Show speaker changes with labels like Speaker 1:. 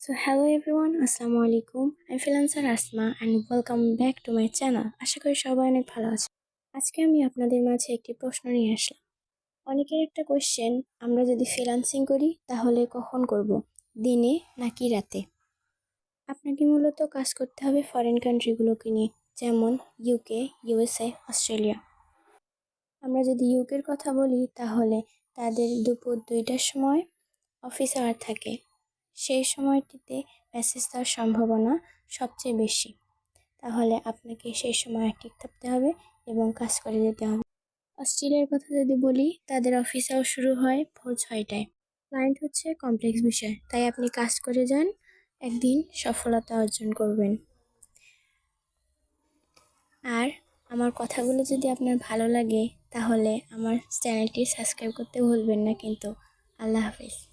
Speaker 1: Hello everyone, Assalamu alaikum. I'm freelancer Asma and welcome back to my channel. আশা করি সবাই অনেক ভালো আছে। আজকে আমি আপনাদের মাঝে একটি প্রশ্ন নিয়ে আসলাম। অনেকের একটা কোশ্চেন, আমরা যদি ফ্রিল্যান্সিং করি তাহলে কখন করব? দিনে নাকি রাতে? আপনাকে মূলত কাজ করতে হবে ফরেন কান্ট্রিগুলোকে নিয়ে, যেমন ইউকে, ইউএসএ, অস্ট্রেলিয়া। আমরা যদি ইউকের কথা বলি তাহলে তাদের দুপুর 2টার সময় অফিস আওয়ার থাকে। সেই সময়টিতে মেসেজ দেওয়ার সম্ভাবনা সবচেয়ে বেশি। তাহলে আপনাকে সেই সময় অ্যাক্টিভ থাকতে হবে এবং কাজ করে যেতে হবে। অস্ট্রেলিয়ার কথা যদি বলি, তাদের অফিস আওয়ার শুরু হয় ভোর 6টায়। ক্লায়েন্ট হচ্ছে কমপ্লেক্স বিষয়, তাই আপনি কাজ করে যান, একদিন সফলতা অর্জন করবেন। আর আমার কথাগুলো যদি আপনার ভালো লাগে তাহলে আমার চ্যানেলটি সাবস্ক্রাইব করতে ভুলবেন না কিন্তু। আল্লাহ হাফেজ।